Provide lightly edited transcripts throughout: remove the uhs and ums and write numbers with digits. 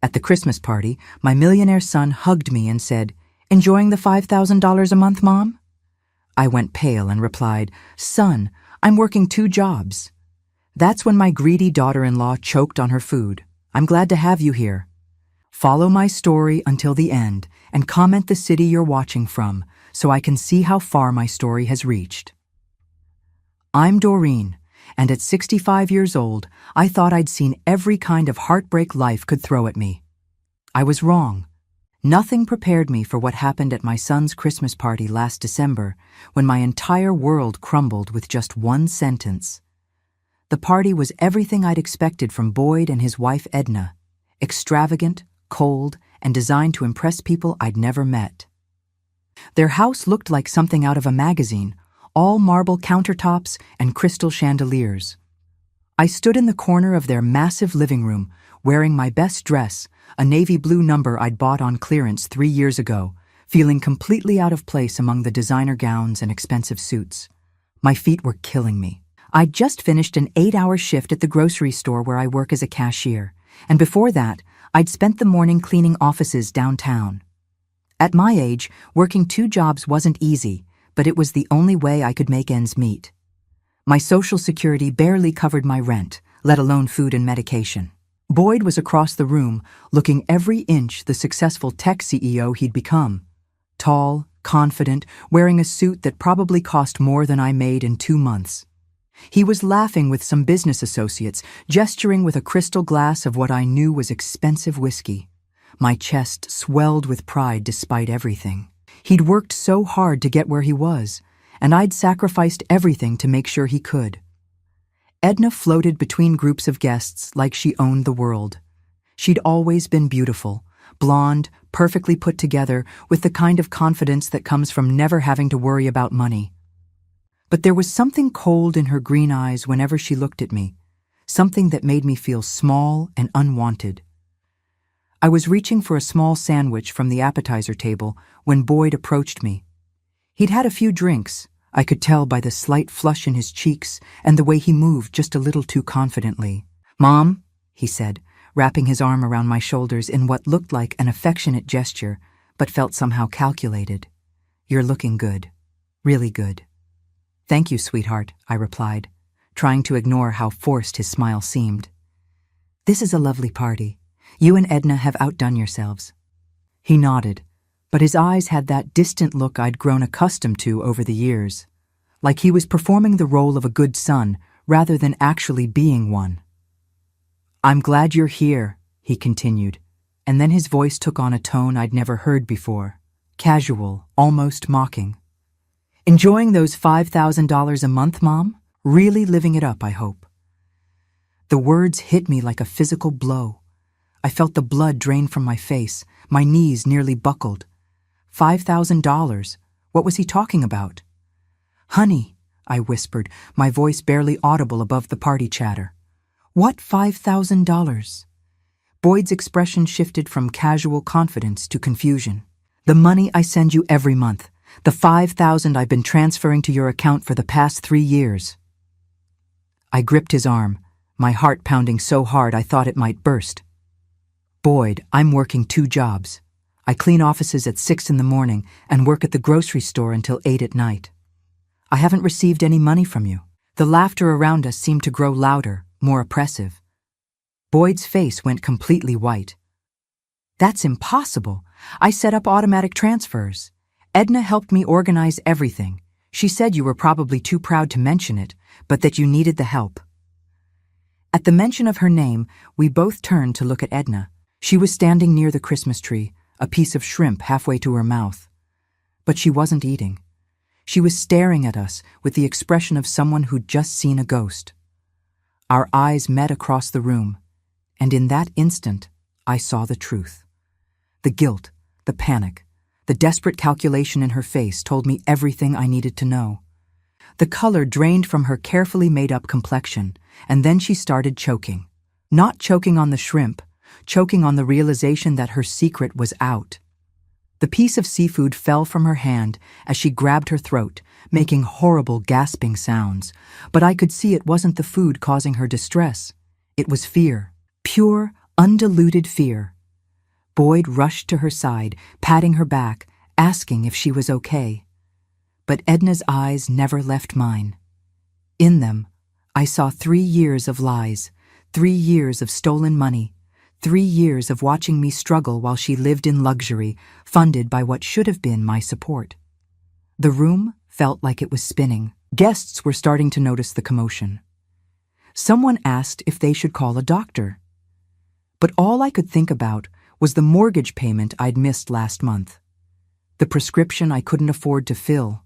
At the Christmas party, my millionaire son hugged me and said, "Enjoying the $5,000 a month, Mom?" I went pale and replied, "Son, I'm working 2 jobs." That's when my greedy daughter-in-law choked on her food. "I'm glad to have you here. Follow my story until the end and comment the city you're watching from so I can see how far my story has reached." I'm Doreen, and at 65 years old, I thought I'd seen every kind of heartbreak life could throw at me. I was wrong. Nothing prepared me for what happened at my son's Christmas party last December, when my entire world crumbled with just one sentence. The party was everything I'd expected from Boyd and his wife Edna: extravagant, cold, and designed to impress people I'd never met. Their house looked like something out of a magazine, all marble countertops and crystal chandeliers. I stood in the corner of their massive living room, wearing my best dress, a navy blue number I'd bought on clearance 3 years ago, feeling completely out of place among the designer gowns and expensive suits. My feet were killing me. I'd just finished an 8-hour shift at the grocery store where I work as a cashier, and before that, I'd spent the morning cleaning offices downtown. At my age, working 2 jobs wasn't easy, but it was the only way I could make ends meet. My Social Security barely covered my rent, let alone food and medication. Boyd was across the room, looking every inch the successful tech CEO he'd become. Tall, confident, wearing a suit that probably cost more than I made in 2 months. He was laughing with some business associates, gesturing with a crystal glass of what I knew was expensive whiskey. My chest swelled with pride despite everything. He'd worked so hard to get where he was, and I'd sacrificed everything to make sure he could. Edna floated between groups of guests like she owned the world. She'd always been beautiful, blonde, perfectly put together, with the kind of confidence that comes from never having to worry about money. But there was something cold in her green eyes whenever she looked at me, something that made me feel small and unwanted. I was reaching for a small sandwich from the appetizer table when Boyd approached me. He'd had a few drinks. I could tell by the slight flush in his cheeks and the way he moved just a little too confidently. "Mom," he said, wrapping his arm around my shoulders in what looked like an affectionate gesture, but felt somehow calculated. "You're looking good. Really good." "Thank you, sweetheart," I replied, trying to ignore how forced his smile seemed. "This is a lovely party. You and Edna have outdone yourselves." He nodded, but his eyes had that distant look I'd grown accustomed to over the years, like he was performing the role of a good son rather than actually being one. "I'm glad you're here," he continued, and then his voice took on a tone I'd never heard before, casual, almost mocking. "Enjoying those $5,000 a month, Mom? Really living it up, I hope." The words hit me like a physical blow. I felt the blood drain from my face, my knees nearly buckled. $5,000? What was he talking about? "Honey," I whispered, my voice barely audible above the party chatter. "What $5,000? Boyd's expression shifted from casual confidence to confusion. "The money I send you every month. The $5,000 I've been transferring to your account for the past 3 years. I gripped his arm, my heart pounding so hard I thought it might burst. "Boyd, I'm working 2 jobs. I clean offices at 6 in the morning and work at the grocery store until 8 at night. I haven't received any money from you." The laughter around us seemed to grow louder, more oppressive. Boyd's face went completely white. "That's impossible. I set up automatic transfers. Edna helped me organize everything. She said you were probably too proud to mention it, but that you needed the help." At the mention of her name, we both turned to look at Edna. She was standing near the Christmas tree, a piece of shrimp halfway to her mouth. But she wasn't eating. She was staring at us with the expression of someone who'd just seen a ghost. Our eyes met across the room, and in that instant, I saw the truth. The guilt, the panic, the desperate calculation in her face told me everything I needed to know. The color drained from her carefully made-up complexion, and then she started choking. Not choking on the shrimp, choking on the realization that her secret was out. The piece of seafood fell from her hand as she grabbed her throat, making horrible gasping sounds, but I could see it wasn't the food causing her distress. It was fear, pure, undiluted fear. Boyd rushed to her side, patting her back, asking if she was okay. But Edna's eyes never left mine. In them, I saw 3 years of lies, 3 years of stolen money, 3 years of watching me struggle while she lived in luxury, funded by what should have been my support. The room felt like it was spinning. Guests were starting to notice the commotion. Someone asked if they should call a doctor. But all I could think about was the mortgage payment I'd missed last month, the prescription I couldn't afford to fill,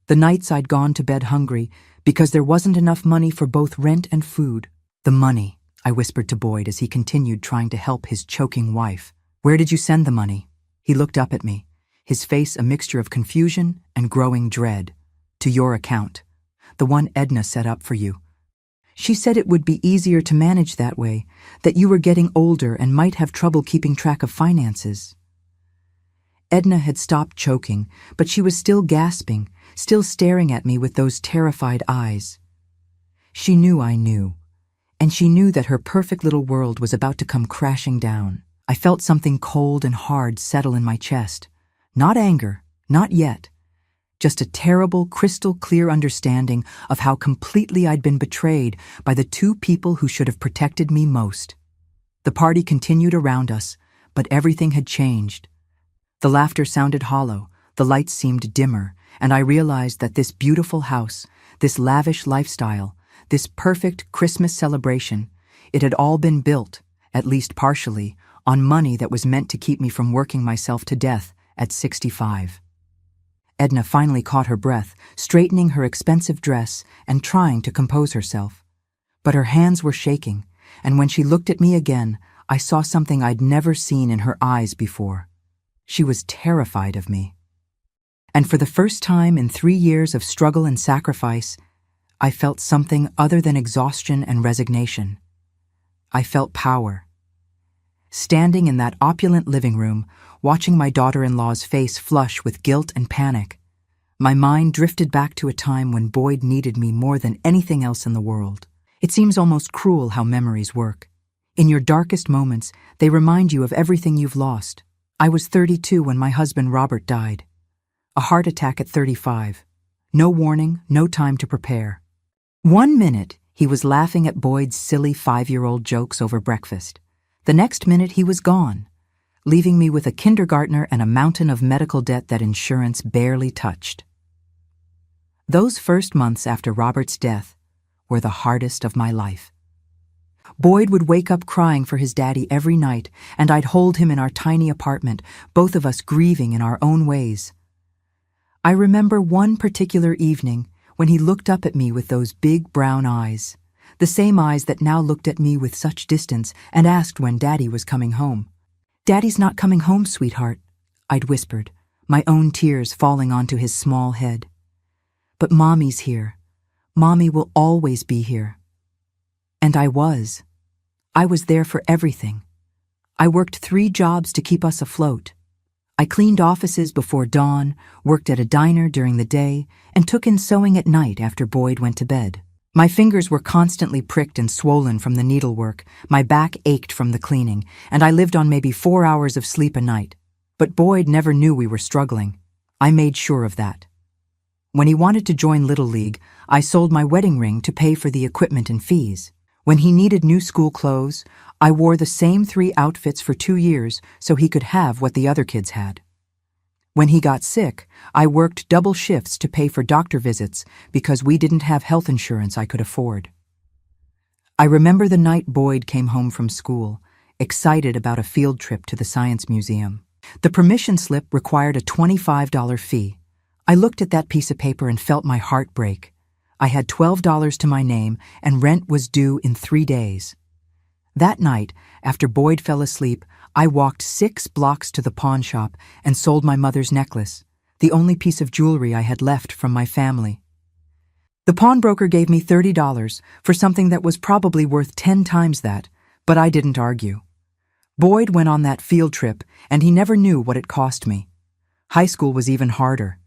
the nights I'd gone to bed hungry because there wasn't enough money for both rent and food. The money, I whispered to Boyd as he continued trying to help his choking wife. Where did you send the money? He looked up at me, his face a mixture of confusion and growing dread. To your account, the one Edna set up for you. She said it would be easier to manage that way, that you were getting older and might have trouble keeping track of finances. Edna had stopped choking, but she was still gasping, still staring at me with those terrified eyes. She knew I knew, and she knew that her perfect little world was about to come crashing down. I felt something cold and hard settle in my chest. Not anger, not yet. Just a terrible, crystal-clear understanding of how completely I'd been betrayed by the 2 people who should have protected me most. The party continued around us, but everything had changed. The laughter sounded hollow, the lights seemed dimmer, and I realized that this beautiful house, this lavish lifestyle, this perfect Christmas celebration, it had all been built, at least partially, on money that was meant to keep me from working myself to death at 65. Edna finally caught her breath, straightening her expensive dress and trying to compose herself. But her hands were shaking, and when she looked at me again, I saw something I'd never seen in her eyes before. She was terrified of me. And for the first time in 3 years of struggle and sacrifice, I felt something other than exhaustion and resignation. I felt power. Standing in that opulent living room, watching my daughter-in-law's face flush with guilt and panic, my mind drifted back to a time when Boyd needed me more than anything else in the world. It seems almost cruel how memories work. In your darkest moments, they remind you of everything you've lost. I was 32 when my husband Robert died. A heart attack at 35. No warning, no time to prepare. 1 minute, he was laughing at Boyd's silly 5-year-old jokes over breakfast. The next minute, he was gone, leaving me with a kindergartner and a mountain of medical debt that insurance barely touched. Those first months after Robert's death were the hardest of my life. Boyd would wake up crying for his daddy every night, and I'd hold him in our tiny apartment, both of us grieving in our own ways. I remember one particular evening when he looked up at me with those big brown eyes, the same eyes that now looked at me with such distance, and asked when Daddy was coming home. "Daddy's not coming home, sweetheart," I'd whispered, my own tears falling onto his small head. "But Mommy's here. Mommy will always be here." And I was. I was there for everything. I worked 3 jobs to keep us afloat. I cleaned offices before dawn, worked at a diner during the day, and took in sewing at night after Boyd went to bed. My fingers were constantly pricked and swollen from the needlework, my back ached from the cleaning, and I lived on maybe 4 hours of sleep a night. But Boyd never knew we were struggling. I made sure of that. When he wanted to join Little League, I sold my wedding ring to pay for the equipment and fees. When he needed new school clothes, I wore the same 3 outfits for 2 years so he could have what the other kids had. When he got sick, I worked double shifts to pay for doctor visits because we didn't have health insurance I could afford. I remember the night Boyd came home from school, excited about a field trip to the Science Museum. The permission slip required a $25 fee. I looked at that piece of paper and felt my heart break. I had $12 to my name, and rent was due in 3 days. That night, after Boyd fell asleep, I walked 6 blocks to the pawn shop and sold my mother's necklace, the only piece of jewelry I had left from my family. The pawnbroker gave me $30 for something that was probably worth 10 times that, but I didn't argue. Boyd went on that field trip, and he never knew what it cost me. High school was even harder.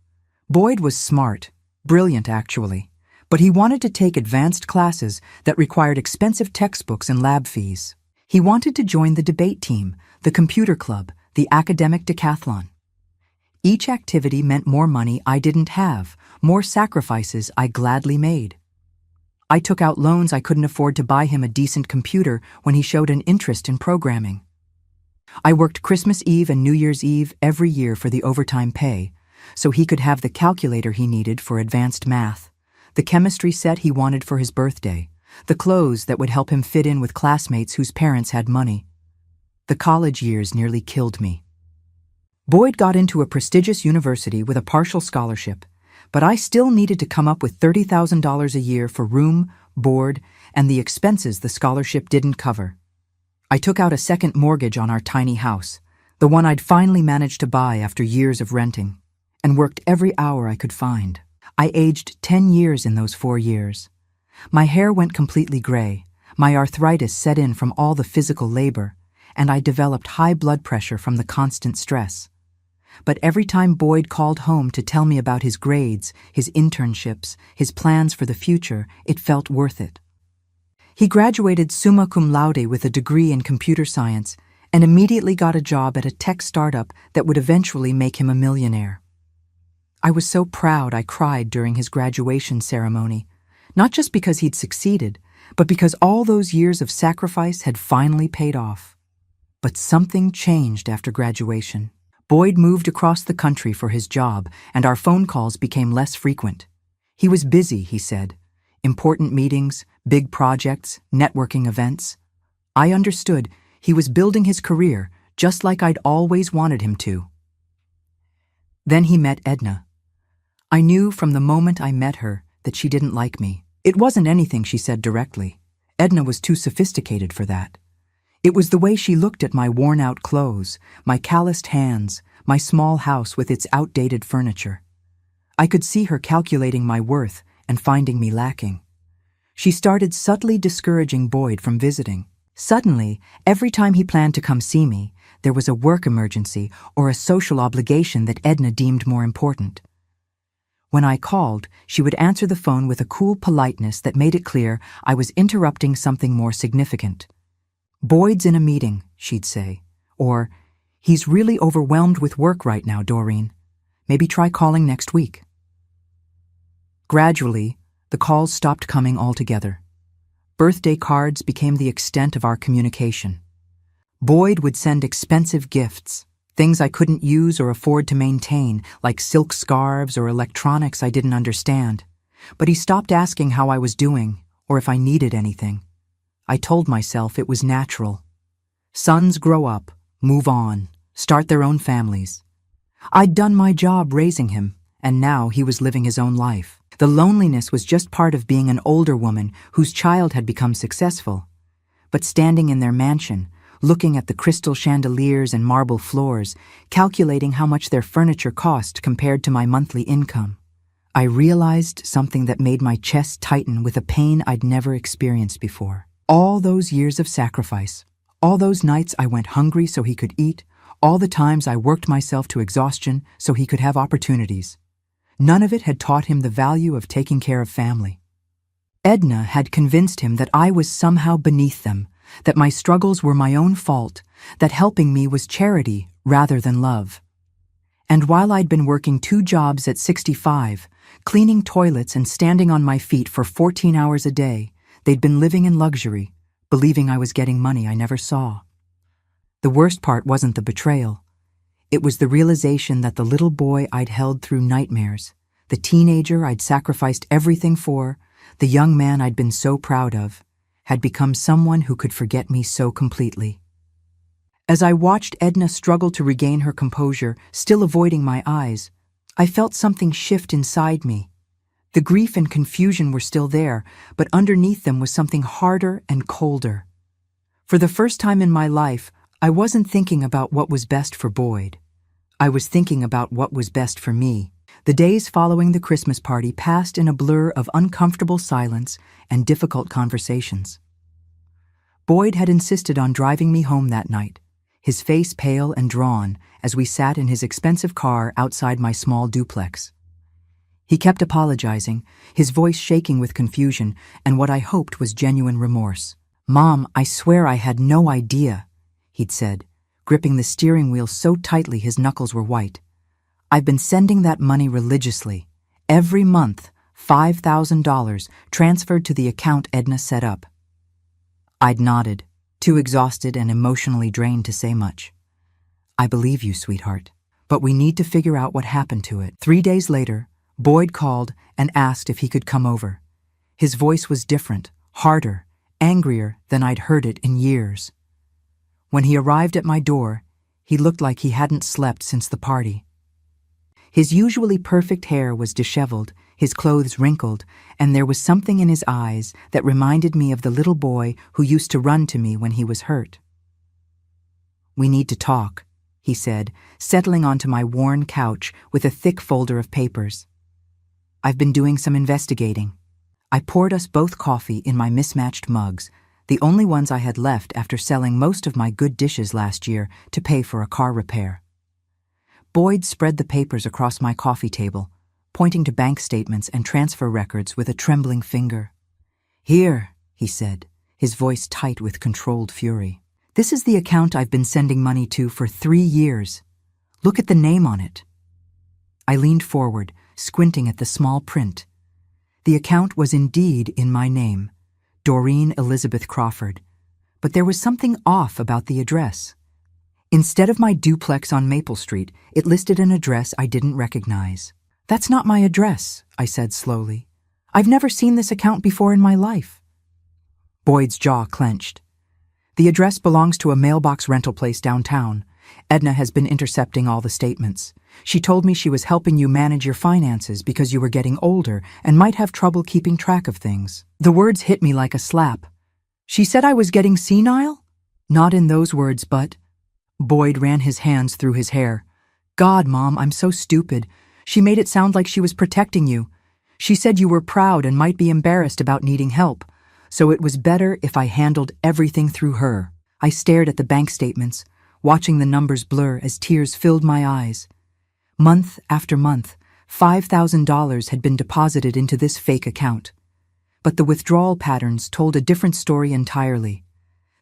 Boyd was smart, brilliant actually, but he wanted to take advanced classes that required expensive textbooks and lab fees. He wanted to join the debate team, the computer club, the academic decathlon. Each activity meant more money I didn't have, more sacrifices I gladly made. I took out loans I couldn't afford to buy him a decent computer when he showed an interest in programming. I worked Christmas Eve and New Year's Eve every year for the overtime pay, so he could have the calculator he needed for advanced math, the chemistry set he wanted for his birthday, the clothes that would help him fit in with classmates whose parents had money. The college years nearly killed me. Boyd got into a prestigious university with a partial scholarship, but I still needed to come up with $30,000 a year for room, board, and the expenses the scholarship didn't cover. I took out a second mortgage on our tiny house, the one I'd finally managed to buy after years of renting, and worked every hour I could find. I aged 10 years in those 4 years. My hair went completely gray, my arthritis set in from all the physical labor, and I developed high blood pressure from the constant stress. But every time Boyd called home to tell me about his grades, his internships, his plans for the future, it felt worth it. He graduated summa cum laude with a degree in computer science and immediately got a job at a tech startup that would eventually make him a millionaire. I was so proud I cried during his graduation ceremony, not just because he'd succeeded, but because all those years of sacrifice had finally paid off. But something changed after graduation. Boyd moved across the country for his job, and our phone calls became less frequent. He was busy, he said. Important meetings, big projects, networking events. I understood he was building his career just like I'd always wanted him to. Then he met Edna. I knew from the moment I met her that she didn't like me. It wasn't anything she said directly. Edna was too sophisticated for that. It was the way she looked at my worn-out clothes, my calloused hands, my small house with its outdated furniture. I could see her calculating my worth and finding me lacking. She started subtly discouraging Boyd from visiting. Suddenly, every time he planned to come see me, there was a work emergency or a social obligation that Edna deemed more important. When I called, she would answer the phone with a cool politeness that made it clear I was interrupting something more significant. "Boyd's in a meeting," she'd say, or, "He's really overwhelmed with work right now, Doreen. Maybe try calling next week." Gradually, the calls stopped coming altogether. Birthday cards became the extent of our communication. Boyd would send expensive gifts, things I couldn't use or afford to maintain, like silk scarves or electronics I didn't understand. But he stopped asking how I was doing or if I needed anything. I told myself it was natural. Sons grow up, move on, start their own families. I'd done my job raising him, and now he was living his own life. The loneliness was just part of being an older woman whose child had become successful. But standing in their mansion, looking at the crystal chandeliers and marble floors, calculating how much their furniture cost compared to my monthly income, I realized something that made my chest tighten with a pain I'd never experienced before. All those years of sacrifice, all those nights I went hungry so he could eat, all the times I worked myself to exhaustion so he could have opportunities. None of it had taught him the value of taking care of family. Edna had convinced him that I was somehow beneath them, that my struggles were my own fault, that helping me was charity rather than love. And while I'd been working 2 jobs at 65, cleaning toilets and standing on my feet for 14 hours a day, they'd been living in luxury, believing I was getting money I never saw. The worst part wasn't the betrayal. It was the realization that the little boy I'd held through nightmares, the teenager I'd sacrificed everything for, the young man I'd been so proud of, had become someone who could forget me so completely. As I watched Edna struggle to regain her composure, still avoiding my eyes, I felt something shift inside me. The grief and confusion were still there, but underneath them was something harder and colder. For the first time in my life, I wasn't thinking about what was best for Boyd. I was thinking about what was best for me. The days following the Christmas party passed in a blur of uncomfortable silence and difficult conversations. Boyd had insisted on driving me home that night, his face pale and drawn as we sat in his expensive car outside my small duplex. He kept apologizing, his voice shaking with confusion and what I hoped was genuine remorse. "Mom, I swear I had no idea," he'd said. gripping the steering wheel so tightly his knuckles were white. "I've been sending that money religiously. Every month, $5,000 transferred to the account Edna set up." I'd nodded, too exhausted and emotionally drained to say much. "I believe you, sweetheart. But we need to figure out what happened to it." 3 days later, Boyd called and asked if he could come over. His voice was different, harder, angrier than I'd heard it in years. When he arrived at my door, he looked like he hadn't slept since the party. His usually perfect hair was disheveled, his clothes wrinkled, and there was something in his eyes that reminded me of the little boy who used to run to me when he was hurt. "We need to talk," he said, settling onto my worn couch with a thick folder of papers. "I've been doing some investigating." I poured us both coffee in my mismatched mugs, the only ones I had left after selling most of my good dishes last year to pay for a car repair. Boyd spread the papers across my coffee table, pointing to bank statements and transfer records with a trembling finger. "Here," he said, his voice tight with controlled fury. "This is the account I've been sending money to for 3 years. Look at the name on it." I leaned forward, squinting at the small print. The account was indeed in my name, Doreen Elizabeth Crawford, but there was something off about the address. Instead of my duplex on Maple Street, it listed an address I didn't recognize. "That's not my address," I said slowly. "I've never seen this account before in my life." Boyd's jaw clenched. "The address belongs to a mailbox rental place downtown. Edna has been intercepting all the statements. She told me she was helping you manage your finances because you were getting older and might have trouble keeping track of things." The words hit me like a slap. "She said I was getting senile?" "Not in those words, but—" Boyd ran his hands through his hair. "God, Mom, I'm so stupid. She made it sound like she was protecting you. She said you were proud and might be embarrassed about needing help, so it was better if I handled everything through her." I stared at the bank statements, watching the numbers blur as tears filled my eyes. Month after month, $5,000 had been deposited into this fake account. But the withdrawal patterns told a different story entirely.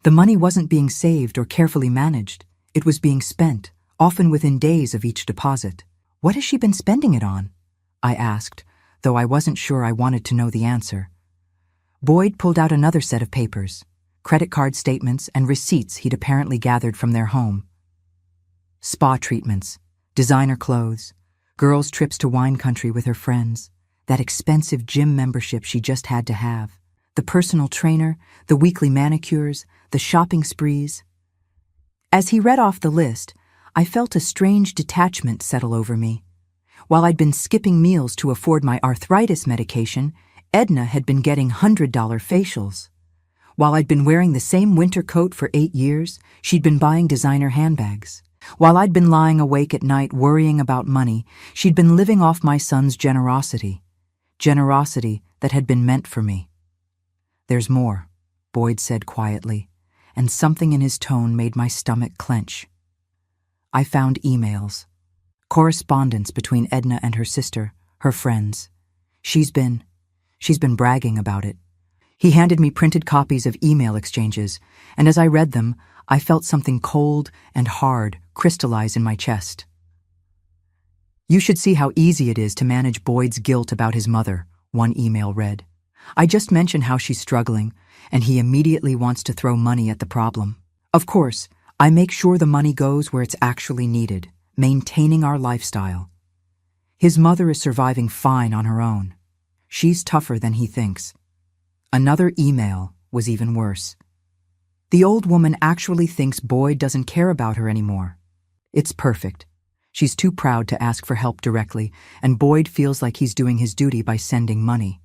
The money wasn't being saved or carefully managed. It was being spent, often within days of each deposit. "What has she been spending it on?" I asked, though I wasn't sure I wanted to know the answer. Boyd pulled out another set of papers, credit card statements and receipts he'd apparently gathered from their home. Spa treatments, designer clothes, girls' trips to wine country with her friends, that expensive gym membership she just had to have, the personal trainer, the weekly manicures, the shopping sprees. As he read off the list, I felt a strange detachment settle over me. While I'd been skipping meals to afford my arthritis medication, Edna had been getting $100 facials. While I'd been wearing the same winter coat for 8 years, she'd been buying designer handbags. While I'd been lying awake at night worrying about money, she'd been living off my son's generosity. Generosity that had been meant for me. "There's more," Boyd said quietly, and something in his tone made my stomach clench. I found emails. Correspondence between Edna and her sister, her friends. She's been bragging about it. He handed me printed copies of email exchanges, and as I read them, I felt something cold and hard crystallize in my chest. "You should see how easy it is to manage Boyd's guilt about his mother," one email read. "I just mention how she's struggling, and he immediately wants to throw money at the problem. Of course, I make sure the money goes where it's actually needed, maintaining our lifestyle. His mother is surviving fine on her own. She's tougher than he thinks." Another email was even worse. "The old woman actually thinks Boyd doesn't care about her anymore. It's perfect. She's too proud to ask for help directly, and Boyd feels like he's doing his duty by sending money.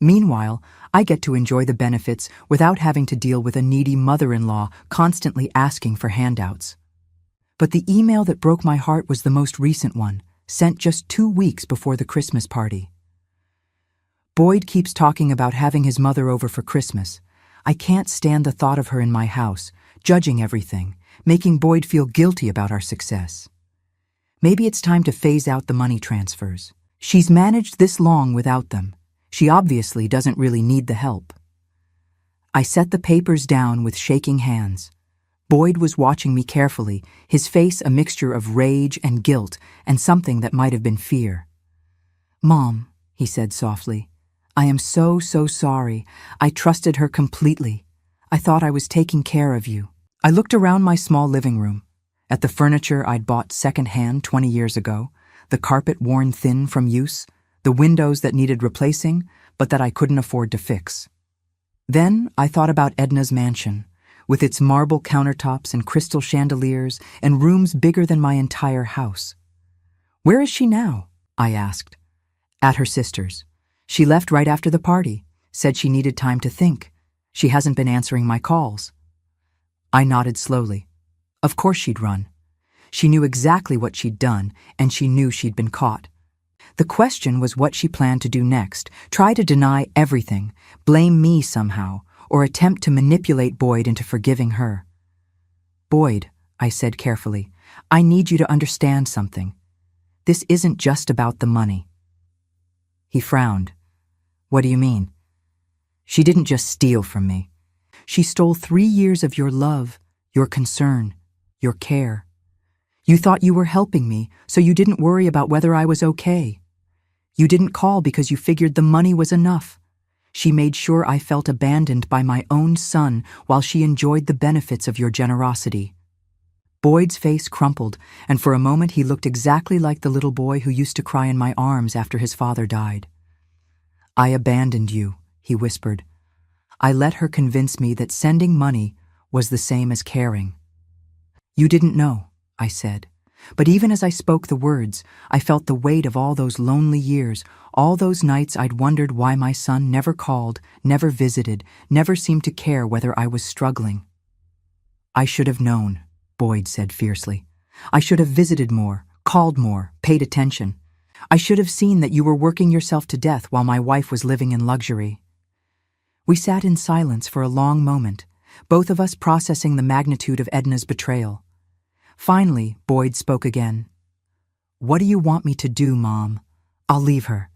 Meanwhile, I get to enjoy the benefits without having to deal with a needy mother-in-law constantly asking for handouts." But the email that broke my heart was the most recent one, sent just 2 weeks before the Christmas party. "Boyd keeps talking about having his mother over for Christmas. I can't stand the thought of her in my house, judging everything, making Boyd feel guilty about our success. Maybe it's time to phase out the money transfers. She's managed this long without them. She obviously doesn't really need the help." I set the papers down with shaking hands. Boyd was watching me carefully, his face a mixture of rage and guilt and something that might have been fear. "Mom," he said softly, "I am so sorry. I trusted her completely. I thought I was taking care of you." I looked around my small living room, at the furniture I'd bought secondhand 20 years ago, the carpet worn thin from use, the windows that needed replacing, but that I couldn't afford to fix. Then I thought about Edna's mansion, with its marble countertops and crystal chandeliers and rooms bigger than my entire house. "Where is she now?" I asked. "At her sister's. She left right after the party, said she needed time to think. She hasn't been answering my calls." I nodded slowly. Of course she'd run. She knew exactly what she'd done, and she knew she'd been caught. The question was what she planned to do next: try to deny everything, blame me somehow, or attempt to manipulate Boyd into forgiving her. "Boyd," I said carefully, "I need you to understand something. This isn't just about the money." He frowned. "What do you mean?" "She didn't just steal from me. She stole 3 years of your love, your concern, your care. You thought you were helping me, so you didn't worry about whether I was okay. You didn't call because you figured the money was enough. She made sure I felt abandoned by my own son while she enjoyed the benefits of your generosity." Boyd's face crumpled, and for a moment he looked exactly like the little boy who used to cry in my arms after his father died. "I abandoned you," he whispered. "I let her convince me that sending money was the same as caring." "You didn't know," I said. But even as I spoke the words, I felt the weight of all those lonely years, all those nights I'd wondered why my son never called, never visited, never seemed to care whether I was struggling. "I should have known," Boyd said fiercely. "I should have visited more, called more, paid attention. I should have seen that you were working yourself to death while my wife was living in luxury." We sat in silence for a long moment, both of us processing the magnitude of Edna's betrayal. Finally, Boyd spoke again. "What do you want me to do, Mom? I'll leave her.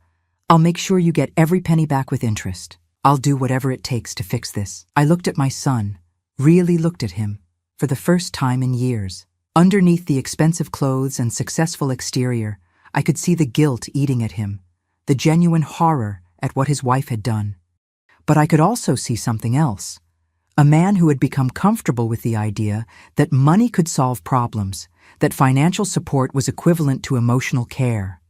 I'll make sure you get every penny back with interest. I'll do whatever it takes to fix this." I looked at my son, really looked at him, for the first time in years. Underneath the expensive clothes and successful exterior, I could see the guilt eating at him, the genuine horror at what his wife had done. But I could also see something else. A man who had become comfortable with the idea that money could solve problems, that financial support was equivalent to emotional care.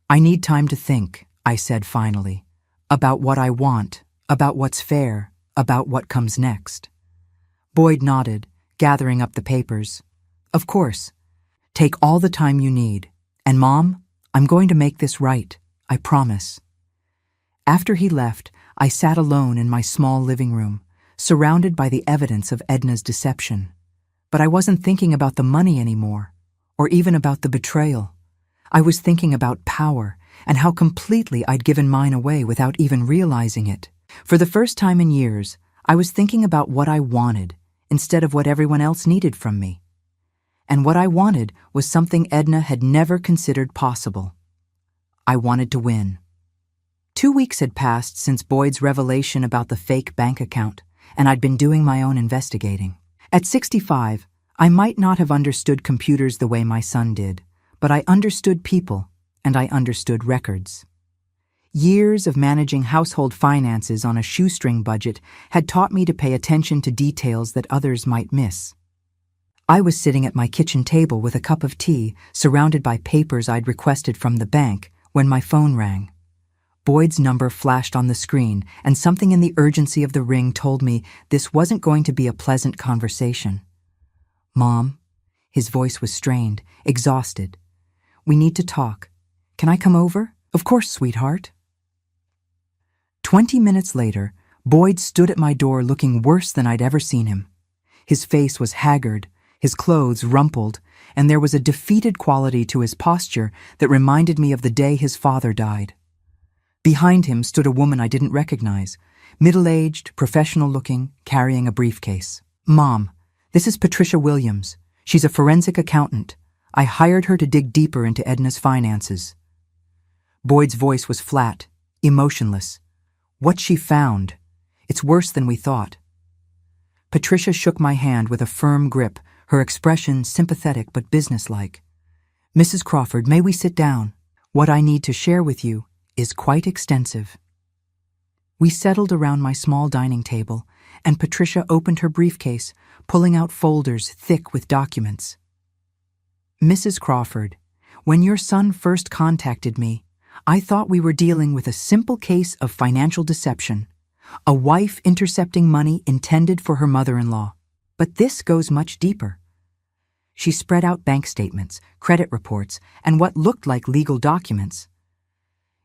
"I need time to think," I said finally, "about what I want, about what's fair, about what comes next." Boyd nodded, gathering up the papers. "Of course. Take all the time you need. And Mom, I'm going to make this right. I promise." After he left, I sat alone in my small living room, surrounded by the evidence of Edna's deception. But I wasn't thinking about the money anymore, or even about the betrayal. I was thinking about power and how completely I'd given mine away without even realizing it. For the first time in years, I was thinking about what I wanted instead of what everyone else needed from me. And what I wanted was something Edna had never considered possible. I wanted to win. 2 weeks had passed since Boyd's revelation about the fake bank account, and I'd been doing my own investigating. At 65, I might not have understood computers the way my son did, but I understood people, and I understood records. Years of managing household finances on a shoestring budget had taught me to pay attention to details that others might miss. I was sitting at my kitchen table with a cup of tea, surrounded by papers I'd requested from the bank, when my phone rang. Boyd's number flashed on the screen, and something in the urgency of the ring told me this wasn't going to be a pleasant conversation. "Mom," his voice was strained, exhausted. "We need to talk. Can I come over?" "Of course, sweetheart." 20 minutes later, Boyd stood at my door looking worse than I'd ever seen him. His face was haggard, his clothes rumpled, and there was a defeated quality to his posture that reminded me of the day his father died. Behind him stood a woman I didn't recognize, middle-aged, professional-looking, carrying a briefcase. "Mom, this is Patricia Williams. She's a forensic accountant. I hired her to dig deeper into Edna's finances." Boyd's voice was flat, emotionless. "What she found. It's worse than we thought." Patricia shook my hand with a firm grip, her expression sympathetic but businesslike. Mrs. Crawford, may we sit down? What I need to share with you is quite extensive. We settled around my small dining table, and Patricia opened her briefcase, pulling out folders thick with documents. Mrs. Crawford, when your son first contacted me, I thought we were dealing with a simple case of financial deception, a wife intercepting money intended for her mother-in-law. But this goes much deeper. She spread out bank statements, credit reports, and what looked like legal documents.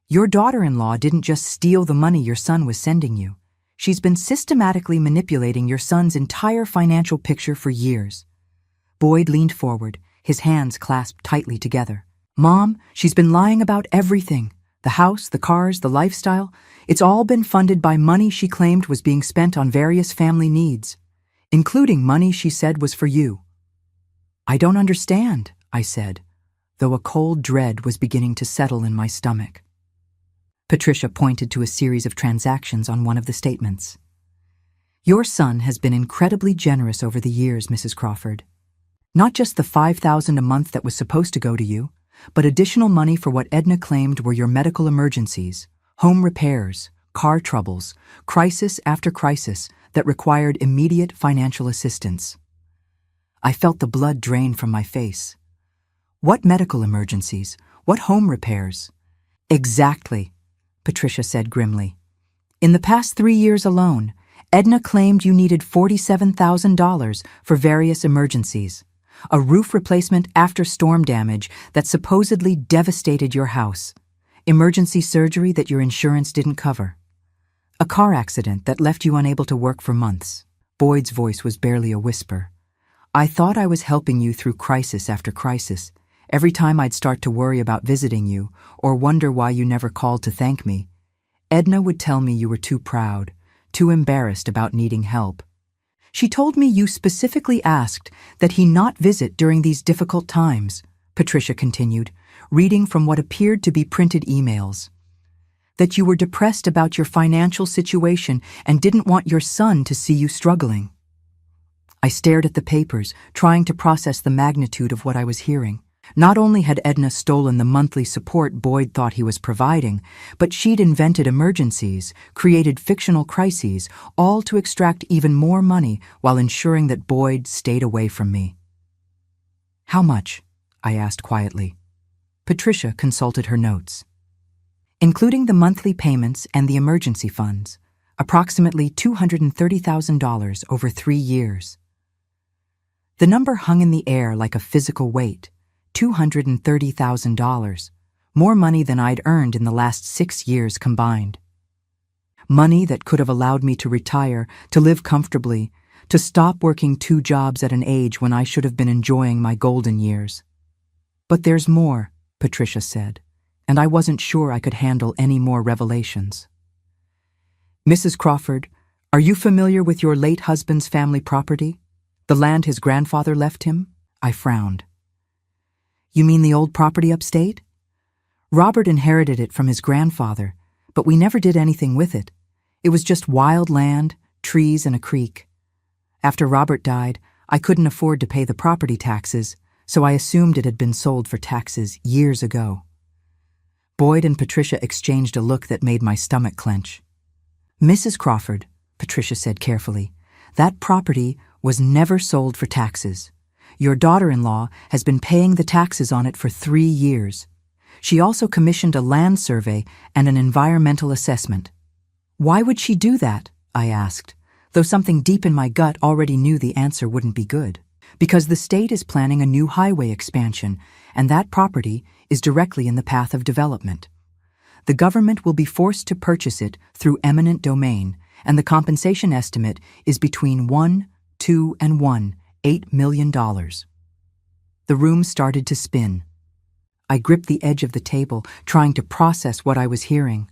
Your daughter-in-law didn't just steal the money your son was sending you. She's been systematically manipulating your son's entire financial picture for years. Boyd leaned forward, his hands clasped tightly together. Mom, she's been lying about everything. The house, the cars, the lifestyle. It's all been funded by money she claimed was being spent on various family needs, including money she said was for you. I don't understand, I said, though a cold dread was beginning to settle in my stomach. Patricia pointed to a series of transactions on one of the statements. Your son has been incredibly generous over the years, Mrs. Crawford. Not just the $5,000 a month that was supposed to go to you, but additional money for what Edna claimed were your medical emergencies, home repairs, car troubles, crisis after crisis that required immediate financial assistance. I felt the blood drain from my face. What medical emergencies? What home repairs? Exactly, Patricia said grimly. In the past 3 years alone, Edna claimed you needed $47,000 for various emergencies. A roof replacement after storm damage that supposedly devastated your house. Emergency surgery that your insurance didn't cover. A car accident that left you unable to work for months. Boyd's voice was barely a whisper. I thought I was helping you through crisis after crisis. Every time I'd start to worry about visiting you or wonder why you never called to thank me, Edna would tell me you were too proud, too embarrassed about needing help. She told me you specifically asked that he not visit during these difficult times, Patricia continued, reading from what appeared to be printed emails. That you were depressed about your financial situation and didn't want your son to see you struggling. I stared at the papers, trying to process the magnitude of what I was hearing. Not only had Edna stolen the monthly support Boyd thought he was providing, but she'd invented emergencies, created fictional crises, all to extract even more money while ensuring that Boyd stayed away from me. How much? I asked quietly. Patricia consulted her notes. Including the monthly payments and the emergency funds, approximately $230,000 over 3 years. The number hung in the air like a physical weight. $230,000, more money than I'd earned in the last 6 years combined. Money that could have allowed me to retire, to live comfortably, to stop working 2 jobs at an age when I should have been enjoying my golden years. But there's more, Patricia said, and I wasn't sure I could handle any more revelations. Mrs. Crawford, are you familiar with your late husband's family property? The land his grandfather left him? I frowned. You mean the old property upstate? Robert inherited it from his grandfather, but we never did anything with it. It was just wild land, trees, and a creek. After Robert died, I couldn't afford to pay the property taxes, so I assumed it had been sold for taxes years ago. Boyd and Patricia exchanged a look that made my stomach clench. Mrs. Crawford, Patricia said carefully, that property was never sold for taxes. Your daughter-in-law has been paying the taxes on it for 3 years. She also commissioned a land survey and an environmental assessment. Why would she do that? I asked, though something deep in my gut already knew the answer wouldn't be good. Because the state is planning a new highway expansion, and that property is directly in the path of development. The government will be forced to purchase it through eminent domain, and the compensation estimate is between $1, $2, and $8 million. The room started to spin. I gripped the edge of the table, trying to process what I was hearing.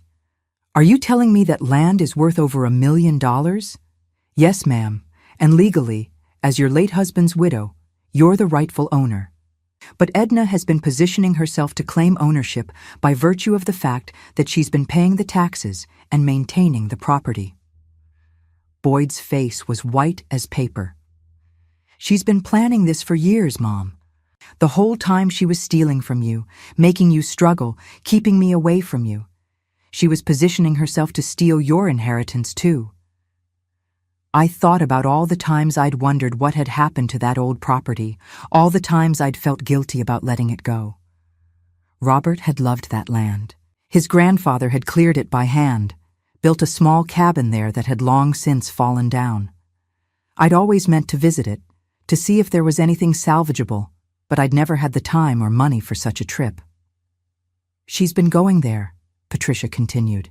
Are you telling me that land is worth over $1 million? Yes, ma'am, and legally, as your late husband's widow, you're the rightful owner. But Edna has been positioning herself to claim ownership by virtue of the fact that she's been paying the taxes and maintaining the property. Boyd's face was white as paper. "She's been planning this for years, Mom. The whole time she was stealing from you, making you struggle, keeping me away from you. She was positioning herself to steal your inheritance, too." I thought about all the times I'd wondered what had happened to that old property, all the times I'd felt guilty about letting it go. Robert had loved that land. His grandfather had cleared it by hand, built a small cabin there that had long since fallen down. I'd always meant to visit it, to see if there was anything salvageable, but I'd never had the time or money for such a trip. "She's been going there," Patricia continued.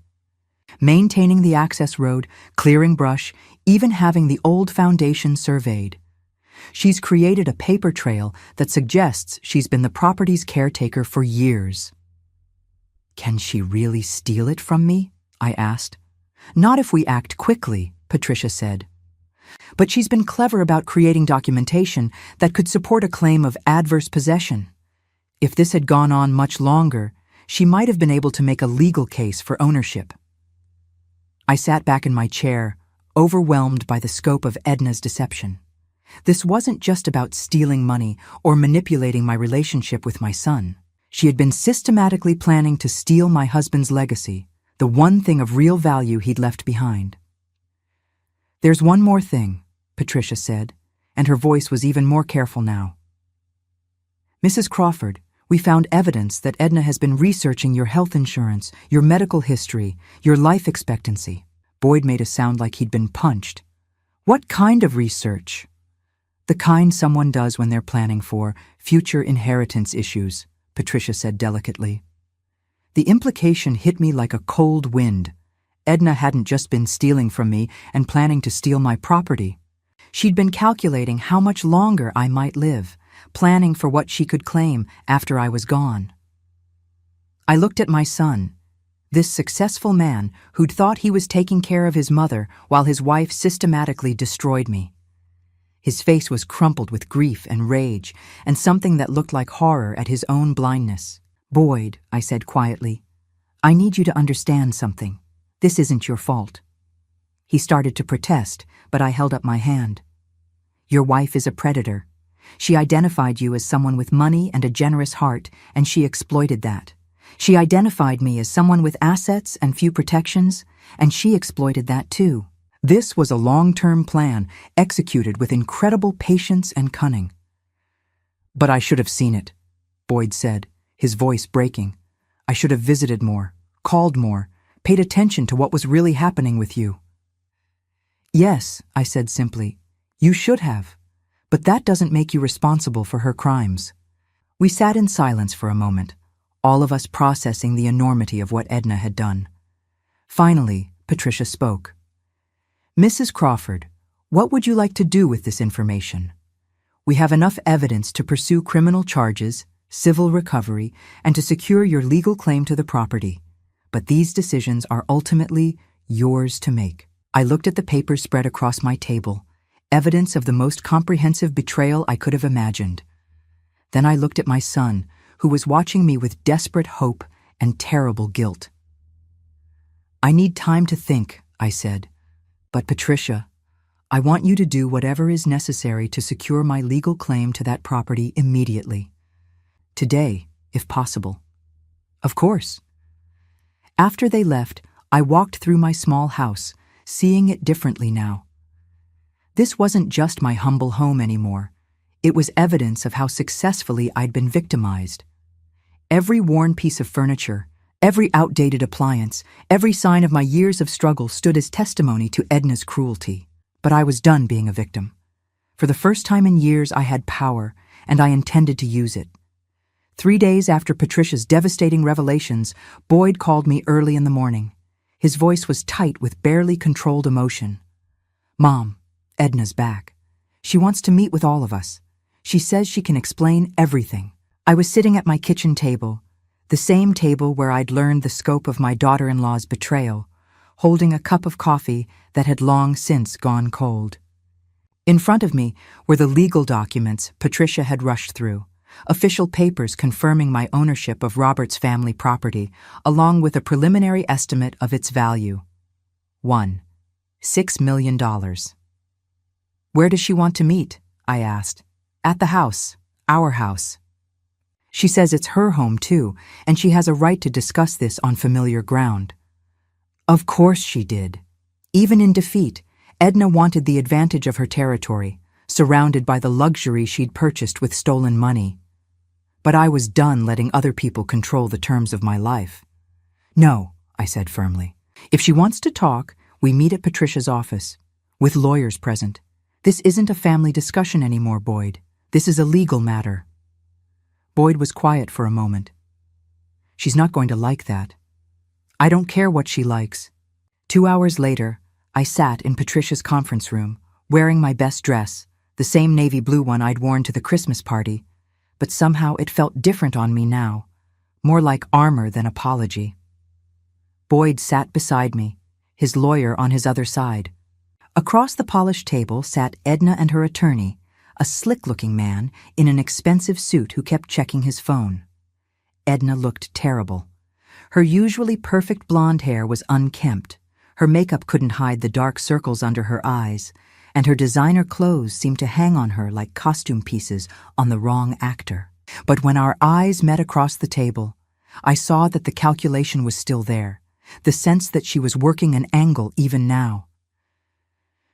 "Maintaining the access road, clearing brush, even having the old foundation surveyed. She's created a paper trail that suggests she's been the property's caretaker for years." "Can she really steal it from me?" I asked. "Not if we act quickly," Patricia said. "But she's been clever about creating documentation that could support a claim of adverse possession. If this had gone on much longer, she might have been able to make a legal case for ownership." I sat back in my chair, overwhelmed by the scope of Edna's deception. This wasn't just about stealing money or manipulating my relationship with my son. She had been systematically planning to steal my husband's legacy, the one thing of real value he'd left behind. "There's one more thing," Patricia said, and her voice was even more careful now. "Mrs. Crawford, we found evidence that Edna has been researching your health insurance, your medical history, your life expectancy." Boyd made a sound like he'd been punched. "What kind of research?" "The kind someone does when they're planning for future inheritance issues," Patricia said delicately. The implication hit me like a cold wind. Edna hadn't just been stealing from me and planning to steal my property. She'd been calculating how much longer I might live, planning for what she could claim after I was gone. I looked at my son, this successful man who'd thought he was taking care of his mother while his wife systematically destroyed me. His face was crumpled with grief and rage, and something that looked like horror at his own blindness. "Boyd," I said quietly, "I need you to understand something. This isn't your fault." He started to protest, but I held up my hand. "Your wife is a predator. She identified you as someone with money and a generous heart, and she exploited that. She identified me as someone with assets and few protections, and she exploited that too. This was a long-term plan, executed with incredible patience and cunning." "But I should have seen it," Boyd said, his voice breaking. "I should have visited more, called more, paid attention to what was really happening with you." "Yes," I said simply, "you should have. But that doesn't make you responsible for her crimes." We sat in silence for a moment, all of us processing the enormity of what Edna had done. Finally, Patricia spoke. "Mrs. Crawford, what would you like to do with this information? We have enough evidence to pursue criminal charges, civil recovery, and to secure your legal claim to the property. But these decisions are ultimately yours to make." I looked at the papers spread across my table, evidence of the most comprehensive betrayal I could have imagined. Then I looked at my son, who was watching me with desperate hope and terrible guilt. "I need time to think," I said. "But Patricia, I want you to do whatever is necessary to secure my legal claim to that property immediately. Today, if possible." "Of course." After they left, I walked through my small house, seeing it differently now. This wasn't just my humble home anymore. It was evidence of how successfully I'd been victimized. Every worn piece of furniture, every outdated appliance, every sign of my years of struggle stood as testimony to Edna's cruelty. But I was done being a victim. For the first time in years, I had power, and I intended to use it. 3 days after Patricia's devastating revelations, Boyd called me early in the morning. His voice was tight with barely controlled emotion. "Mom, Edna's back. She wants to meet with all of us. She says she can explain everything." I was sitting at my kitchen table, the same table where I'd learned the scope of my daughter-in-law's betrayal, holding a cup of coffee that had long since gone cold. In front of me were the legal documents Patricia had rushed through, official papers confirming my ownership of Robert's family property, along with a preliminary estimate of its value. 1. $6 million. Where does she want to meet? I asked. At the house. Our house. She says it's her home too, and she has a right to discuss this on familiar ground. Of course she did. Even in defeat, Edna wanted the advantage of her territory, surrounded by the luxury she'd purchased with stolen money. But I was done letting other people control the terms of my life. No, I said firmly. If she wants to talk, we meet at Patricia's office, with lawyers present. This isn't a family discussion anymore, Boyd. This is a legal matter. Boyd was quiet for a moment. She's not going to like that. I don't care what she likes. 2 hours later, I sat in Patricia's conference room, wearing my best dress, the same navy blue one I'd worn to the Christmas party, but somehow it felt different on me now, more like armor than apology. Boyd sat beside me, his lawyer on his other side. Across the polished table sat Edna and her attorney, a slick-looking man in an expensive suit who kept checking his phone. Edna looked terrible. Her usually perfect blonde hair was unkempt, her makeup couldn't hide the dark circles under her eyes, and her designer clothes seemed to hang on her like costume pieces on the wrong actor. But when our eyes met across the table, I saw that the calculation was still there, the sense that she was working an angle even now.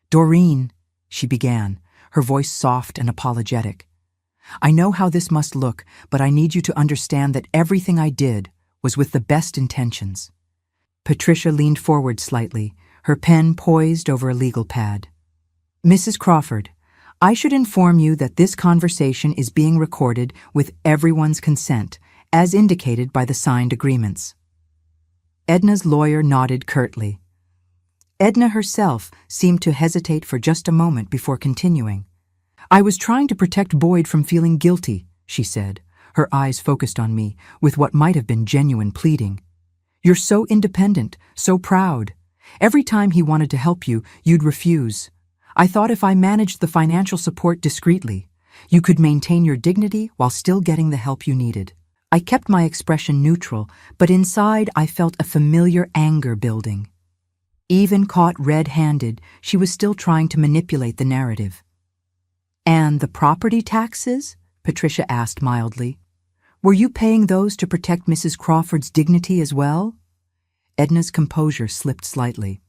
Doreen, she began, her voice soft and apologetic. I know how this must look, but I need you to understand that everything I did was with the best intentions. Patricia leaned forward slightly, her pen poised over a legal pad. Mrs. Crawford, I should inform you that this conversation is being recorded with everyone's consent, as indicated by the signed agreements. Edna's lawyer nodded curtly. Edna herself seemed to hesitate for just a moment before continuing. I was trying to protect Boyd from feeling guilty, she said, her eyes focused on me with what might have been genuine pleading. You're so independent, so proud. Every time he wanted to help you, you'd refuse. I thought if I managed the financial support discreetly, you could maintain your dignity while still getting the help you needed. I kept my expression neutral, but inside I felt a familiar anger building. Even caught red-handed, she was still trying to manipulate the narrative. And the property taxes? Patricia asked mildly. Were you paying those to protect Mrs. Crawford's dignity as well? Edna's composure slipped slightly.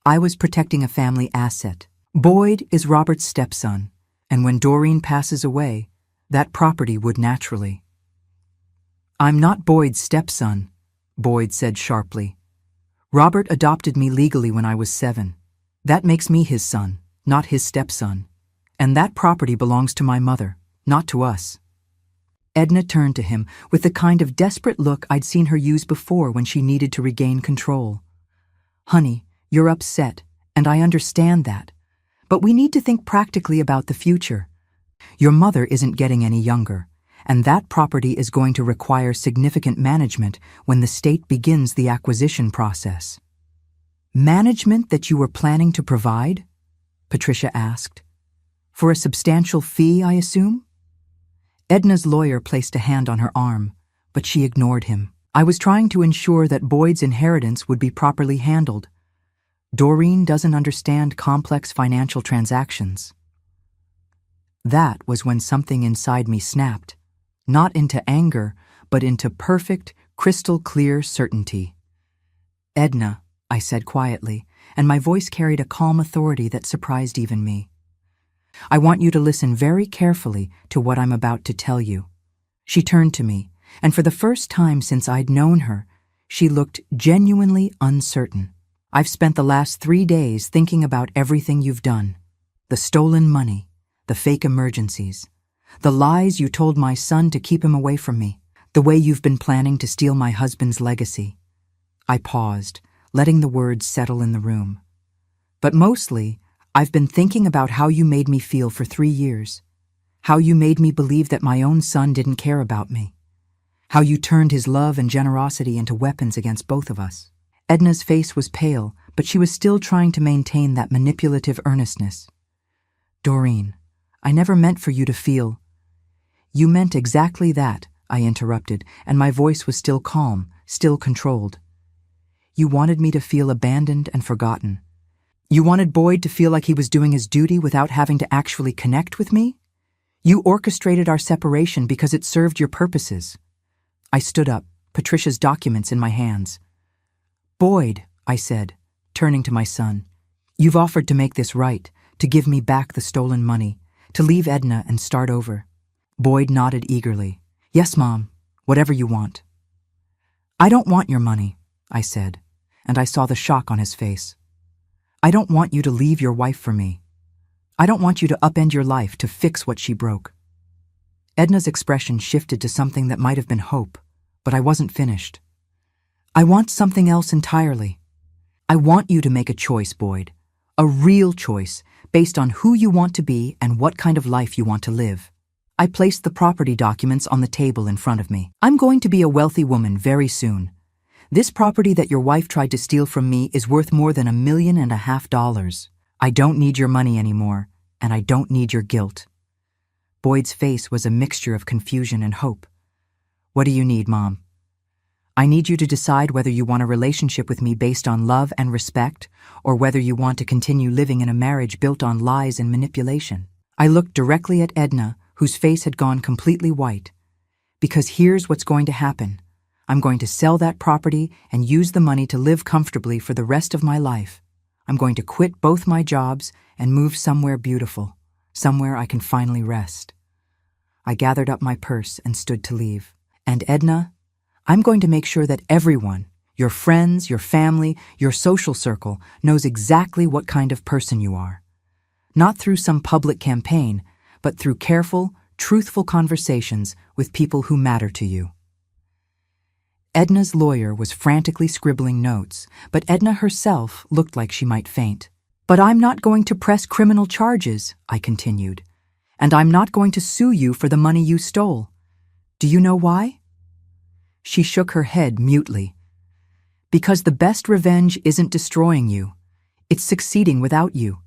I was protecting a family asset. Boyd is Robert's stepson, and when Doreen passes away, that property would naturally. I'm not Boyd's stepson, Boyd said sharply. Robert adopted me legally when I was 7. That makes me his son, not his stepson. And that property belongs to my mother, not to us. Edna turned to him with the kind of desperate look I'd seen her use before when she needed to regain control. Honey, you're upset, and I understand that. But we need to think practically about the future. Your mother isn't getting any younger, and that property is going to require significant management when the state begins the acquisition process. Management that you were planning to provide? Patricia asked. For a substantial fee, I assume? Edna's lawyer placed a hand on her arm, but she ignored him. I was trying to ensure that Boyd's inheritance would be properly handled. Doreen doesn't understand complex financial transactions. That was when something inside me snapped, not into anger, but into perfect, crystal-clear certainty. Edna, I said quietly, and my voice carried a calm authority that surprised even me. I want you to listen very carefully to what I'm about to tell you. She turned to me, and for the first time since I'd known her, she looked genuinely uncertain. I've spent the last 3 days thinking about everything you've done. The stolen money, the fake emergencies, the lies you told my son to keep him away from me, the way you've been planning to steal my husband's legacy. I paused, letting the words settle in the room. But mostly, I've been thinking about how you made me feel for 3 years, how you made me believe that my own son didn't care about me, how you turned his love and generosity into weapons against both of us. Edna's face was pale, but she was still trying to maintain that manipulative earnestness. Doreen, I never meant for you to feel. You meant exactly that, I interrupted, and my voice was still calm, still controlled. You wanted me to feel abandoned and forgotten. You wanted Boyd to feel like he was doing his duty without having to actually connect with me? You orchestrated our separation because it served your purposes. I stood up, Patricia's documents in my hands. Boyd, I said, turning to my son, you've offered to make this right, to give me back the stolen money, to leave Edna and start over. Boyd nodded eagerly. Yes, Mom, whatever you want. I don't want your money, I said, and I saw the shock on his face. I don't want you to leave your wife for me. I don't want you to upend your life to fix what she broke. Edna's expression shifted to something that might have been hope, but I wasn't finished. I want something else entirely. I want you to make a choice, Boyd. A real choice, based on who you want to be and what kind of life you want to live. I placed the property documents on the table in front of me. I'm going to be a wealthy woman very soon. This property that your wife tried to steal from me is worth more than $1.5 million. I don't need your money anymore, and I don't need your guilt. Boyd's face was a mixture of confusion and hope. What do you need, Mom? I need you to decide whether you want a relationship with me based on love and respect, or whether you want to continue living in a marriage built on lies and manipulation. I looked directly at Edna, whose face had gone completely white. Because here's what's going to happen. I'm going to sell that property and use the money to live comfortably for the rest of my life. I'm going to quit both my jobs and move somewhere beautiful, somewhere I can finally rest. I gathered up my purse and stood to leave. And Edna, I'm going to make sure that everyone, your friends, your family, your social circle, knows exactly what kind of person you are. Not through some public campaign, but through careful, truthful conversations with people who matter to you. Edna's lawyer was frantically scribbling notes, but Edna herself looked like she might faint. But I'm not going to press criminal charges, I continued. And I'm not going to sue you for the money you stole. Do you know why? She shook her head mutely. Because the best revenge isn't destroying you. It's succeeding without you.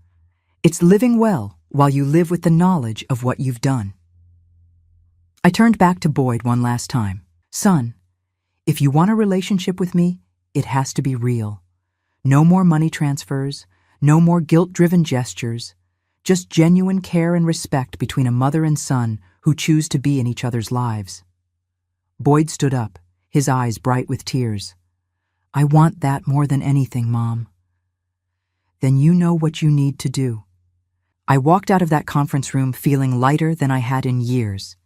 It's living well while you live with the knowledge of what you've done. I turned back to Boyd one last time. Son, if you want a relationship with me, it has to be real. No more money transfers, no more guilt-driven gestures, just genuine care and respect between a mother and son who choose to be in each other's lives. Boyd stood up, his eyes bright with tears. I want that more than anything, Mom. Then you know what you need to do. I walked out of that conference room feeling lighter than I had in years.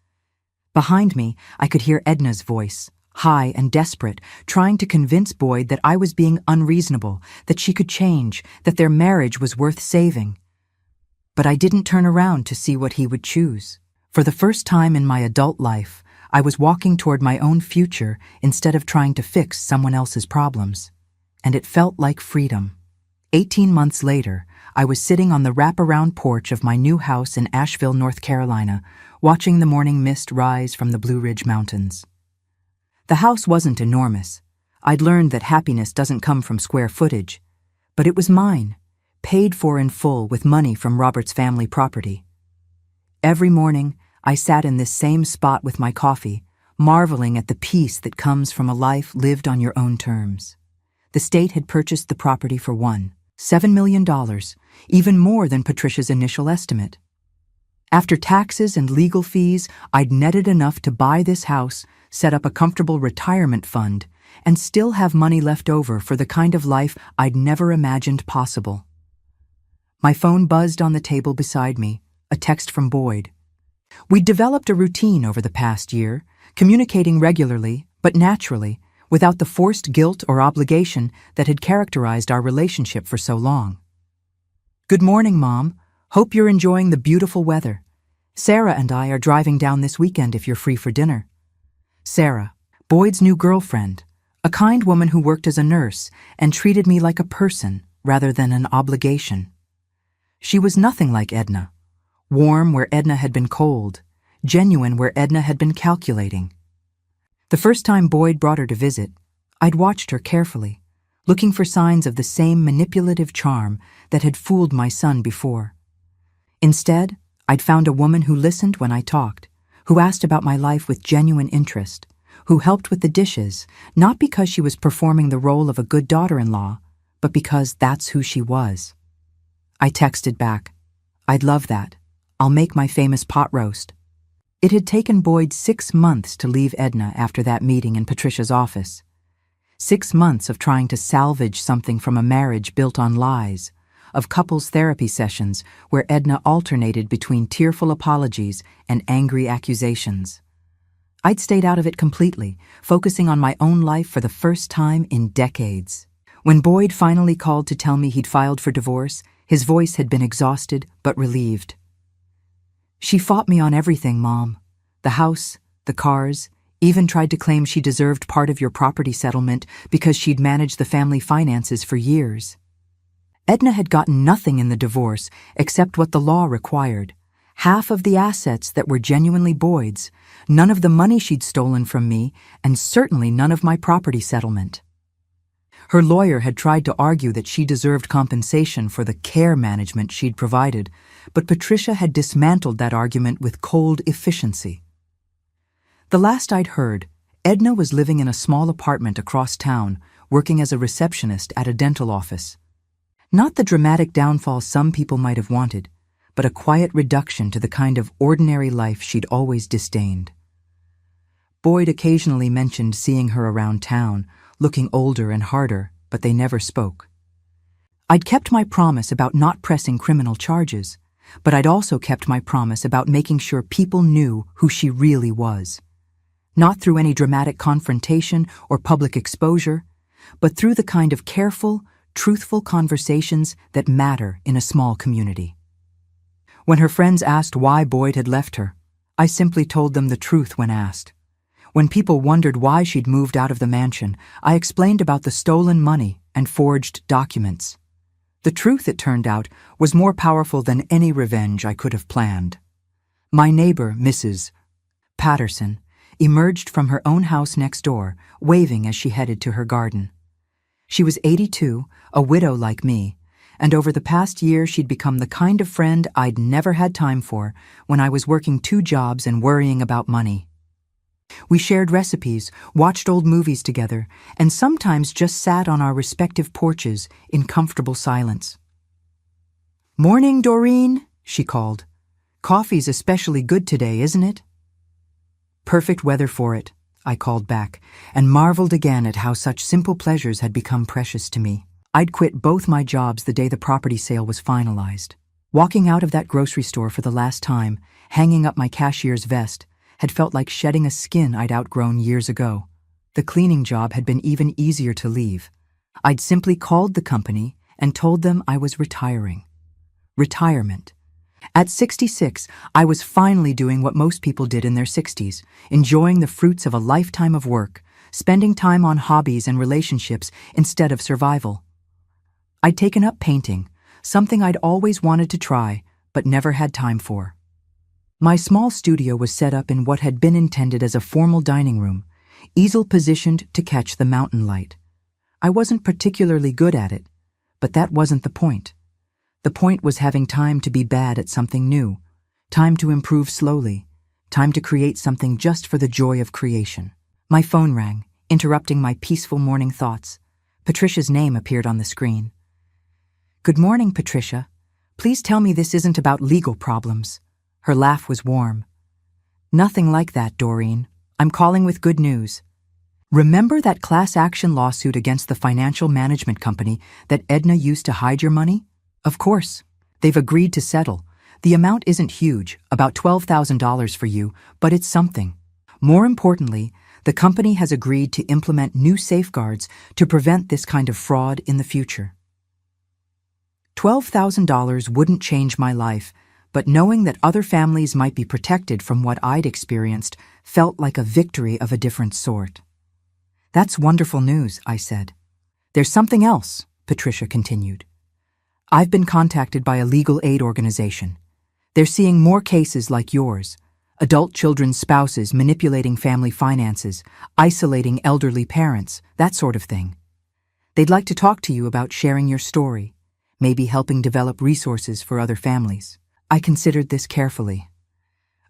Behind me, I could hear Edna's voice, high and desperate, trying to convince Boyd that I was being unreasonable, that she could change, that their marriage was worth saving. But I didn't turn around to see what he would choose. For the first time in my adult life, I was walking toward my own future instead of trying to fix someone else's problems. And it felt like freedom. 18 months later, I was sitting on the wraparound porch of my new house in Asheville, North Carolina, watching the morning mist rise from the Blue Ridge Mountains. The house wasn't enormous. I'd learned that happiness doesn't come from square footage. But it was mine, paid for in full with money from Robert's family property. Every morning, I sat in this same spot with my coffee, marveling at the peace that comes from a life lived on your own terms. The state had purchased the property for $7 million, even more than Patricia's initial estimate. After taxes and legal fees, I'd netted enough to buy this house, set up a comfortable retirement fund, and still have money left over for the kind of life I'd never imagined possible. My phone buzzed on the table beside me, a text from Boyd. We'd developed a routine over the past year, communicating regularly, but naturally, without the forced guilt or obligation that had characterized our relationship for so long. Good morning, Mom. Hope you're enjoying the beautiful weather. Sarah and I are driving down this weekend if you're free for dinner. Sarah, Boyd's new girlfriend, a kind woman who worked as a nurse and treated me like a person rather than an obligation. She was nothing like Edna. Warm where Edna had been cold, genuine where Edna had been calculating. The first time Boyd brought her to visit, I'd watched her carefully, looking for signs of the same manipulative charm that had fooled my son before. Instead, I'd found a woman who listened when I talked, who asked about my life with genuine interest, who helped with the dishes, not because she was performing the role of a good daughter-in-law, but because that's who she was. I texted back, "I'd love that. I'll make my famous pot roast." It had taken Boyd 6 months to leave Edna after that meeting in Patricia's office. 6 months of trying to salvage something from a marriage built on lies, of couples therapy sessions where Edna alternated between tearful apologies and angry accusations. I'd stayed out of it completely, focusing on my own life for the first time in decades. When Boyd finally called to tell me he'd filed for divorce, his voice had been exhausted but relieved. "She fought me on everything, Mom. The house, the cars, even tried to claim she deserved part of your property settlement because she'd managed the family finances for years." Edna had gotten nothing in the divorce except what the law required. Half of the assets that were genuinely Boyd's, none of the money she'd stolen from me, and certainly none of my property settlement. Her lawyer had tried to argue that she deserved compensation for the care management she'd provided, but Patricia had dismantled that argument with cold efficiency. The last I'd heard, Edna was living in a small apartment across town, working as a receptionist at a dental office. Not the dramatic downfall some people might have wanted, but a quiet reduction to the kind of ordinary life she'd always disdained. Boyd occasionally mentioned seeing her around town, looking older and harder, but they never spoke. I'd kept my promise about not pressing criminal charges, but I'd also kept my promise about making sure people knew who she really was. Not through any dramatic confrontation or public exposure, but through the kind of careful, truthful conversations that matter in a small community. When her friends asked why Boyd had left her, I simply told them the truth when asked. When people wondered why she'd moved out of the mansion, I explained about the stolen money and forged documents. The truth, it turned out, was more powerful than any revenge I could have planned. My neighbor, Mrs. Patterson, emerged from her own house next door, waving as she headed to her garden. She was 82, a widow like me, and over the past year she'd become the kind of friend I'd never had time for when I was working 2 jobs and worrying about money. We shared recipes, watched old movies together, and sometimes just sat on our respective porches in comfortable silence. "Morning, Doreen," she called. "Coffee's especially good today, isn't it?" "Perfect weather for it," I called back, and marveled again at how such simple pleasures had become precious to me. I'd quit both my jobs the day the property sale was finalized. Walking out of that grocery store for the last time, hanging up my cashier's vest, had felt like shedding a skin I'd outgrown years ago. The cleaning job had been even easier to leave. I'd simply called the company and told them I was retiring. Retirement. At 66, I was finally doing what most people did in their 60s, enjoying the fruits of a lifetime of work, spending time on hobbies and relationships instead of survival. I'd taken up painting, something I'd always wanted to try, but never had time for. My small studio was set up in what had been intended as a formal dining room, easel positioned to catch the mountain light. I wasn't particularly good at it, but that wasn't the point. The point was having time to be bad at something new, time to improve slowly, time to create something just for the joy of creation. My phone rang, interrupting my peaceful morning thoughts. Patricia's name appeared on the screen. "Good morning, Patricia. Please tell me this isn't about legal problems." Her laugh was warm. "Nothing like that, Doreen. I'm calling with good news. Remember that class action lawsuit against the financial management company that Edna used to hide your money? Of course. They've agreed to settle. The amount isn't huge, about $12,000 for you, but it's something. More importantly, the company has agreed to implement new safeguards to prevent this kind of fraud in the future. $12,000 wouldn't change my life, but knowing that other families might be protected from what I'd experienced felt like a victory of a different sort. "That's wonderful news," I said. "There's something else," Patricia continued. "I've been contacted by a legal aid organization. They're seeing more cases like yours, adult children's spouses manipulating family finances, isolating elderly parents, that sort of thing. They'd like to talk to you about sharing your story, maybe helping develop resources for other families." I considered this carefully.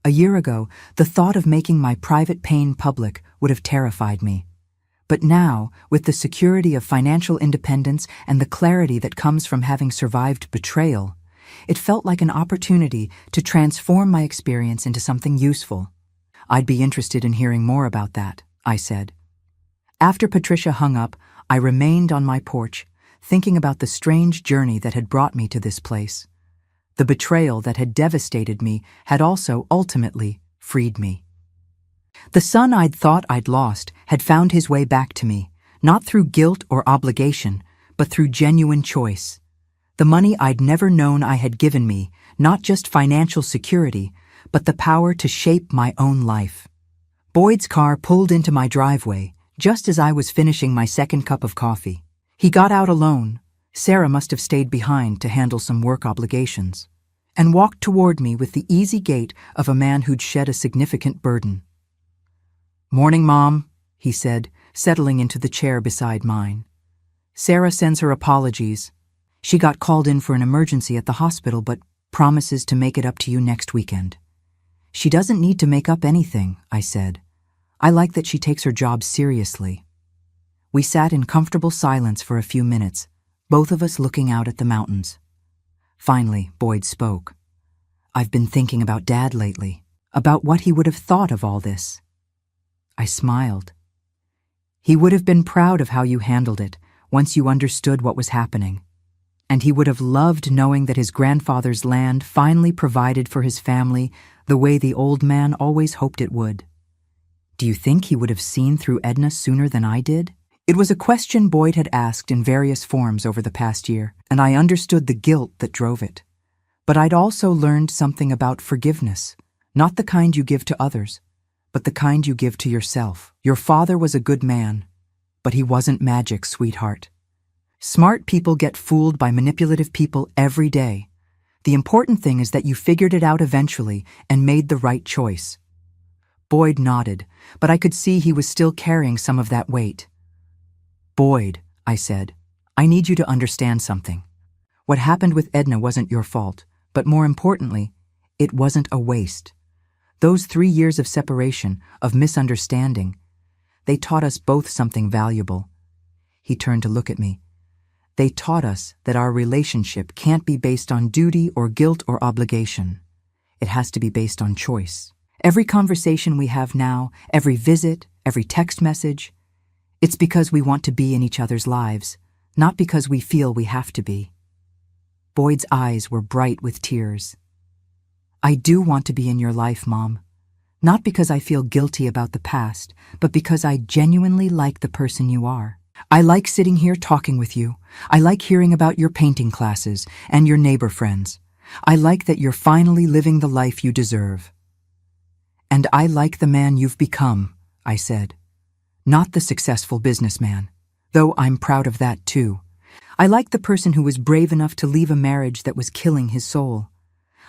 A year ago, the thought of making my private pain public would have terrified me. But now, with the security of financial independence and the clarity that comes from having survived betrayal, It felt like an opportunity to transform my experience into something useful. I'd be interested in hearing more about that, I said. After Patricia hung up, I remained on my porch, thinking about the strange journey that had brought me to this place. The betrayal that had devastated me had also ultimately freed me. The son I'd thought I'd lost had found his way back to me, not through guilt or obligation, but through genuine choice. The money I'd never known I had given me, not just financial security, but the power to shape my own life. Boyd's car pulled into my driveway, just as I was finishing my second cup of coffee. He got out alone. Sarah must have stayed behind to handle some work obligations, and walked toward me with the easy gait of a man who'd shed a significant burden. "Morning, Mom," he said, settling into the chair beside mine. "Sarah sends her apologies. She got called in for an emergency at the hospital, but promises to make it up to you next weekend." "She doesn't need to make up anything," I said. "I like that she takes her job seriously." We sat in comfortable silence for a few minutes, both of us looking out at the mountains. Finally, Boyd spoke. "I've been thinking about Dad lately, about what he would have thought of all this." I smiled. "He would have been proud of how you handled it once you understood what was happening. And he would have loved knowing that his grandfather's land finally provided for his family the way the old man always hoped it would." "Do you think he would have seen through Edna sooner than I did?" It was a question Boyd had asked in various forms over the past year, and I understood the guilt that drove it. But I'd also learned something about forgiveness, not the kind you give to others, but the kind you give to yourself. Your father was a good man, but he wasn't magic, sweetheart. Smart people get fooled by manipulative people every day. The important thing is that you figured it out eventually and made the right choice. Boyd nodded, but I could see he was still carrying some of that weight. "Boyd," I said, "I need you to understand something. What happened with Edna wasn't your fault, but more importantly, it wasn't a waste. Those 3 years of separation, of misunderstanding, they taught us both something valuable." He turned to look at me. "They taught us that our relationship can't be based on duty or guilt or obligation. It has to be based on choice. Every conversation we have now, every visit, every text message, it's because we want to be in each other's lives, not because we feel we have to be." Boyd's eyes were bright with tears. "I do want to be in your life, Mom. Not because I feel guilty about the past, but because I genuinely like the person you are. I like sitting here talking with you. I like hearing about your painting classes and your neighbor friends. I like that you're finally living the life you deserve. And I like the man you've become," I said. "Not the successful businessman, though I'm proud of that too. I like the person who was brave enough to leave a marriage that was killing his soul.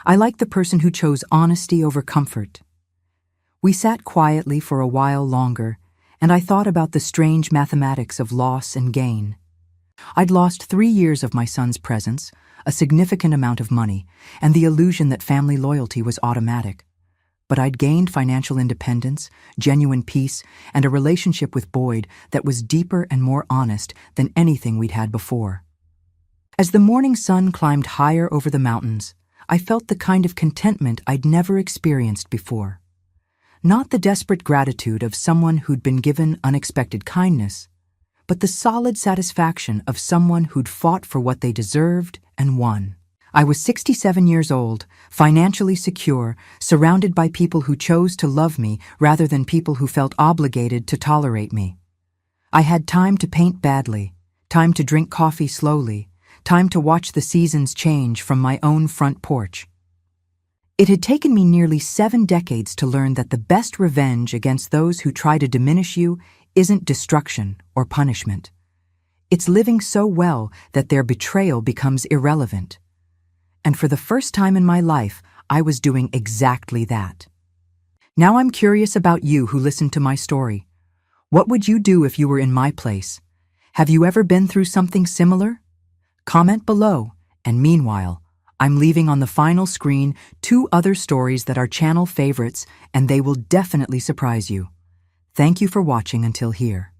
I like the person who chose honesty over comfort." We sat quietly for a while longer, and I thought about the strange mathematics of loss and gain. I'd lost 3 years of my son's presence, a significant amount of money, and the illusion that family loyalty was automatic. But I'd gained financial independence, genuine peace, and a relationship with Boyd that was deeper and more honest than anything we'd had before. As the morning sun climbed higher over the mountains, I felt the kind of contentment I'd never experienced before. Not the desperate gratitude of someone who'd been given unexpected kindness, but the solid satisfaction of someone who'd fought for what they deserved and won. I was 67 years old, financially secure, surrounded by people who chose to love me rather than people who felt obligated to tolerate me. I had time to paint badly, time to drink coffee slowly, time to watch the seasons change from my own front porch. It had taken me nearly 7 decades to learn that the best revenge against those who try to diminish you isn't destruction or punishment. It's living so well that their betrayal becomes irrelevant. And for the first time in my life, I was doing exactly that. Now I'm curious about you who listened to my story. What would you do if you were in my place? Have you ever been through something similar? Comment below, and meanwhile, I'm leaving on the final screen 2 other stories that are channel favorites, and they will definitely surprise you. Thank you for watching until here.